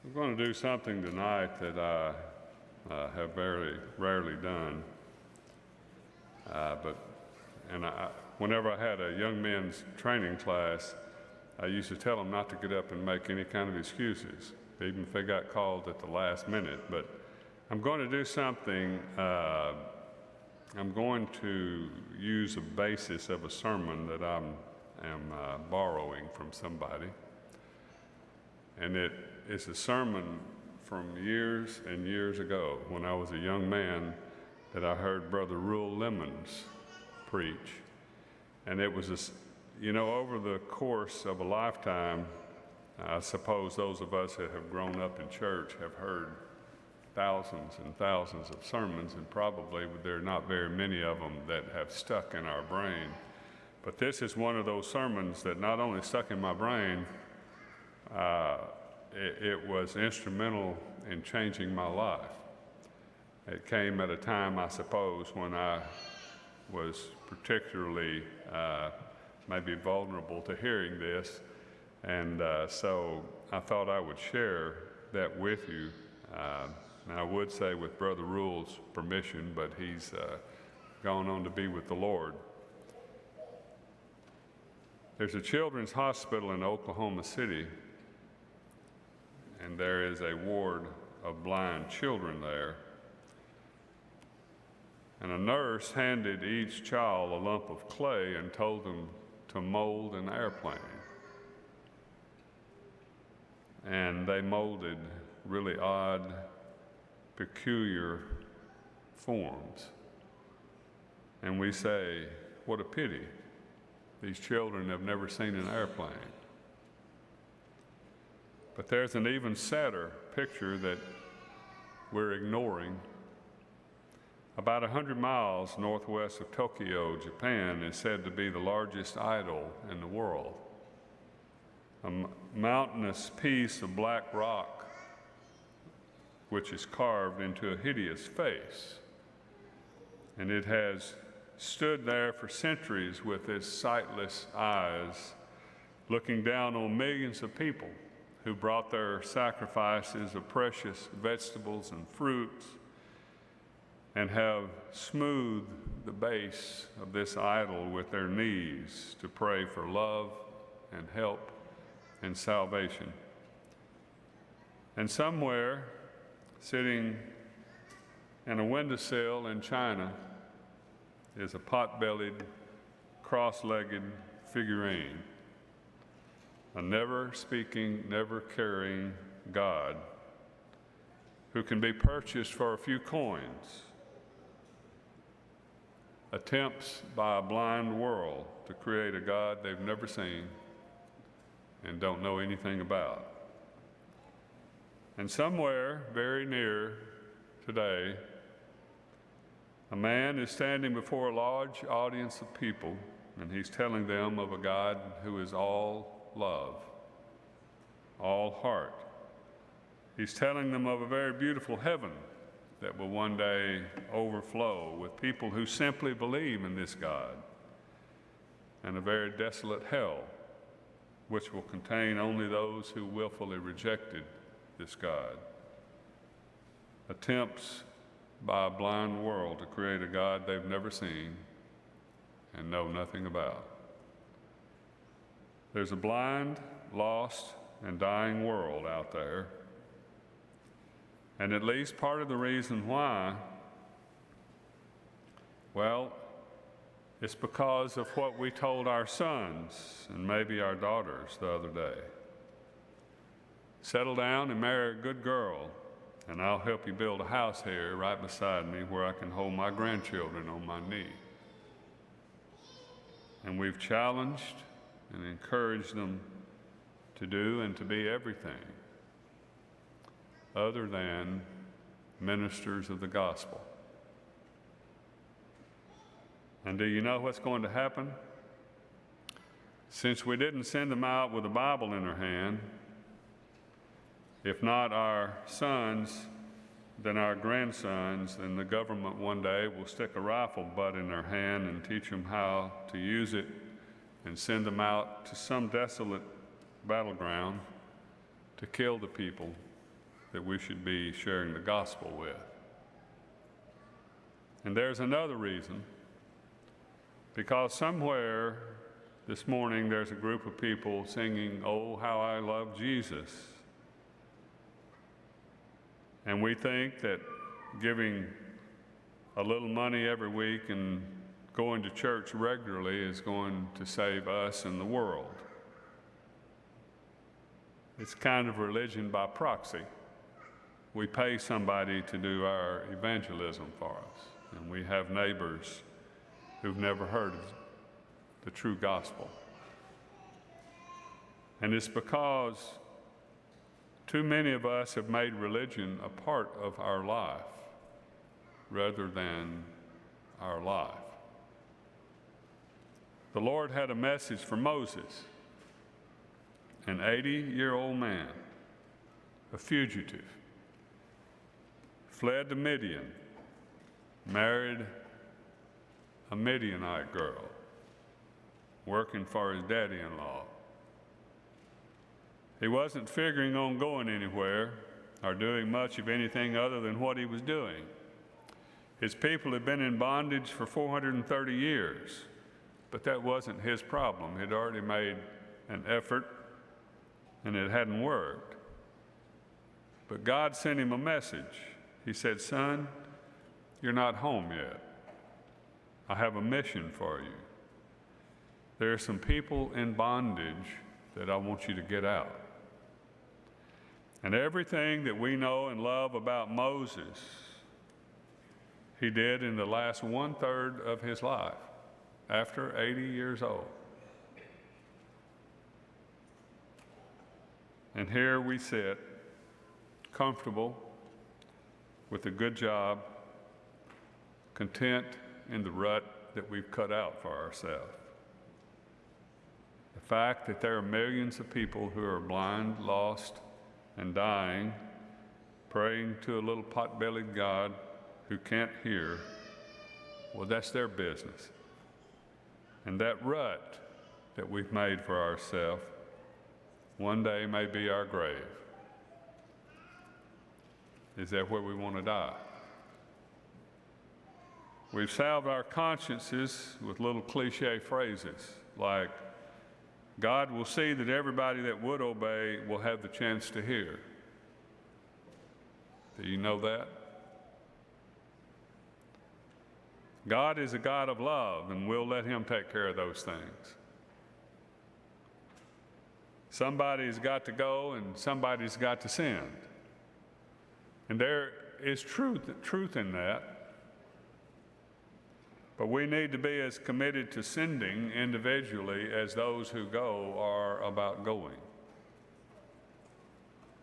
I'm going to do something tonight that I have very rarely done. Whenever I had a young men's training class, I used to tell them not to get up and make any kind of excuses, even if they got called at the last minute. But I'm going to do something. I'm going to use a basis of a sermon that I am borrowing from somebody. And it is a sermon from years and years ago when I was a young man that I heard Brother Rule Lemons preach. And it was, over the course of a lifetime, I suppose those of us that have grown up in church have heard thousands and thousands of sermons, and probably there are not very many of them that have stuck in our brain. But this is one of those sermons that not only stuck in my brain, it was instrumental in changing my life. It came at a time, I suppose, when I was particularly maybe vulnerable to hearing this, and so I thought I would share that with you. And I would say with Brother Rule's permission, but he's gone on to be with the Lord. There's a children's hospital in Oklahoma City, and there is a ward of blind children there. And a nurse handed each child a lump of clay and told them to mold an airplane. And they molded really odd, peculiar forms. And we say, what a pity. These children have never seen an airplane. But there's an even sadder picture that we're ignoring. About 100 miles northwest of Tokyo, Japan, is said to be the largest idol in the world. A mountainous piece of black rock which is carved into a hideous face. And it has stood there for centuries with its sightless eyes, looking down on millions of people who brought their sacrifices of precious vegetables and fruits, and have smoothed the base of this idol with their knees to pray for love and help and salvation. And somewhere, sitting in a windowsill in China, is a pot-bellied, cross-legged figurine, a never-speaking, never-caring God who can be purchased for a few coins. Attempts by a blind world to create a God they've never seen and don't know anything about. And somewhere very near today, a man is standing before a large audience of people, and he's telling them of a God who is all love, all heart. He's telling them of a very beautiful heaven that will one day overflow with people who simply believe in this God, and a very desolate hell, which will contain only those who willfully rejected this God. Attempts by a blind world to create a God they've never seen and know nothing about. There's a blind, lost, and dying world out there. And at least part of the reason why, well, it's because of what we told our sons and maybe our daughters the other day. Settle down and marry a good girl, and I'll help you build a house here right beside me where I can hold my grandchildren on my knee. And we've challenged and encouraged them to do and to be everything other than ministers of the gospel. And do you know what's going to happen? Since we didn't send them out with a Bible in their hand, if not our sons, then our grandsons, then the government one day will stick a rifle butt in their hand and teach them how to use it and send them out to some desolate battleground to kill the people that we should be sharing the gospel with. And there's another reason, because somewhere this morning there's a group of people singing, "Oh, how I love Jesus." And we think that giving a little money every week and going to church regularly is going to save us and the world. It's kind of religion by proxy. We pay somebody to do our evangelism for us, and we have neighbors who've never heard of the true gospel. And it's because too many of us have made religion a part of our life rather than our life. The Lord had a message for Moses, an 80-year-old man, a fugitive, fled to Midian, married a Midianite girl, working for his daddy-in-law. He wasn't figuring on going anywhere or doing much of anything other than what he was doing. His people had been in bondage for 430 years, but that wasn't his problem. He'd already made an effort, and it hadn't worked. But God sent him a message. He said, "Son, you're not home yet. I have a mission for you. There are some people in bondage that I want you to get out." And everything that we know and love about Moses, he did in the last 1/3 of his life, after 80 years old. And here we sit, comfortable, with a good job, content in the rut that we've cut out for ourselves. The fact that there are millions of people who are blind, lost, and dying, praying to a little pot-bellied God who can't hear, well, that's their business. And that rut that we've made for ourselves one day may be our grave. Is that where we want to die? We've salved our consciences with little cliche phrases like, "God will see that everybody that would obey will have the chance to hear." Do you know that? God is a God of love, and we'll let him take care of those things. Somebody's got to go, and somebody's got to send. And there is truth in that. But we need to be as committed to sending individually as those who go are about going.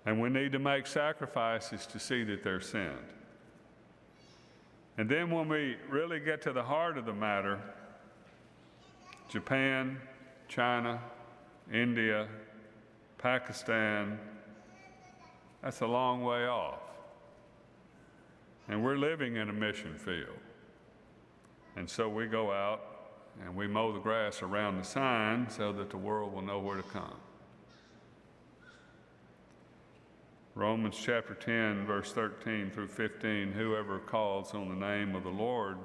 And we need to make sacrifices to see that they're sent. And then when we really get to the heart of the matter, Japan, China, India, Pakistan, that's a long way off. And we're living in a mission field. And so we go out and we mow the grass around the sign so that the world will know where to come. Romans chapter 10, verse 13 through 15, whoever calls on the name of the Lord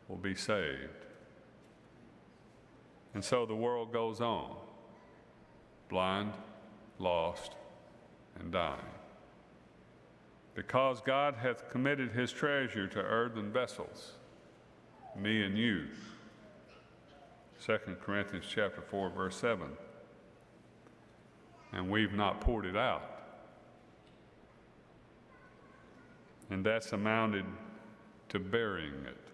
will be saved. And so the world goes on, blind, lost, and dying. Because God hath committed his treasure to earthen vessels, me and you. 2 Corinthians chapter 4, verse 7. And we've not poured it out. And that's amounted to burying it.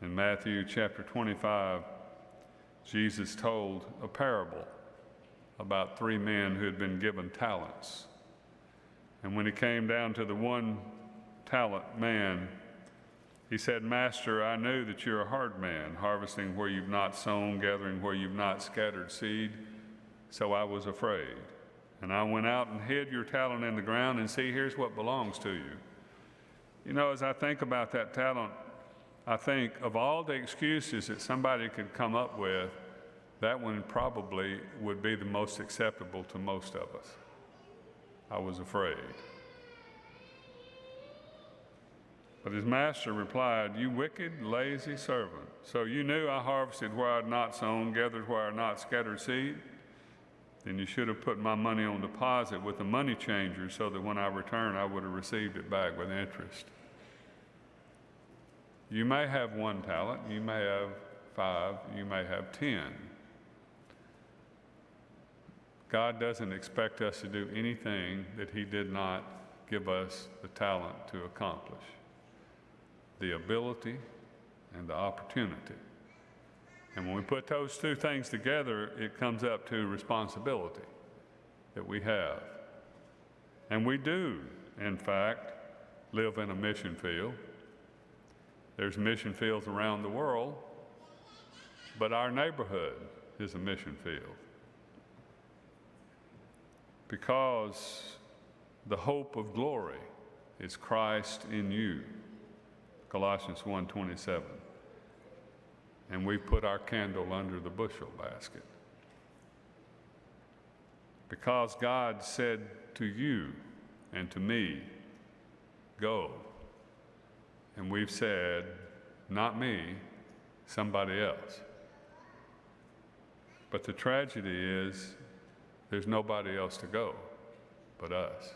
In Matthew chapter 25, Jesus told a parable about 3 men who had been given talents. And when he came down to the 1 talent man, he said, "Master, I knew that you're a hard man, harvesting where you've not sown, gathering where you've not scattered seed, so I was afraid. And I went out and hid your talent in the ground, and see, here's what belongs to you." You know, as I think about that talent, I think of all the excuses that somebody could come up with, that one probably would be the most acceptable to most of us. I was afraid. But his master replied, "You wicked, lazy servant. So you knew I harvested where I had not sown, gathered where I had not scattered seed? Then you should have put my money on deposit with the money changer so that when I return, I would have received it back with interest. You may have 1 talent, you may have 5, you may have 10. God doesn't expect us to do anything that he did not give us the talent to accomplish, the ability and the opportunity. And when we put those two things together, it comes up to responsibility that we have. And we do, in fact, live in a mission field. There's mission fields around the world, but our neighborhood is a mission field. Because the hope of glory is Christ in you, Colossians 1:27. And we put our candle under the bushel basket. Because God said to you and to me, go. And we've said, not me, somebody else. But the tragedy is there's nobody else to go but us.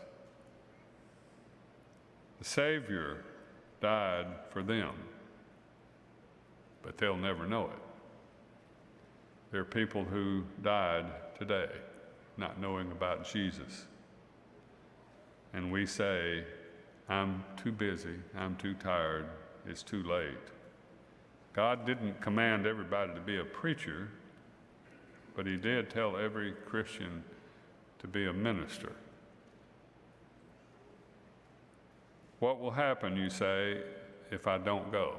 The Savior died for them, but they'll never know it. There are people who died today not knowing about Jesus. And we say, I'm too busy, I'm too tired, it's too late. God didn't command everybody to be a preacher, but he did tell every Christian to be a minister. What will happen, you say, if I don't go?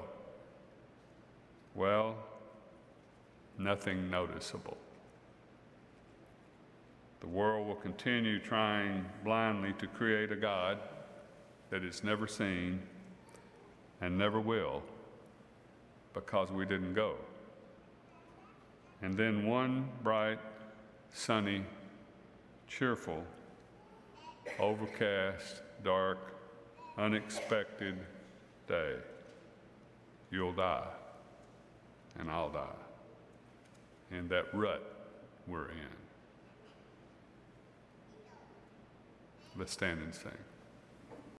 Well, nothing noticeable. The world will continue trying blindly to create a God that it's never seen and never will because we didn't go. And then one bright, sunny, cheerful, overcast, dark, unexpected day, you'll die, and I'll die in that rut we're in. Let's stand and sing.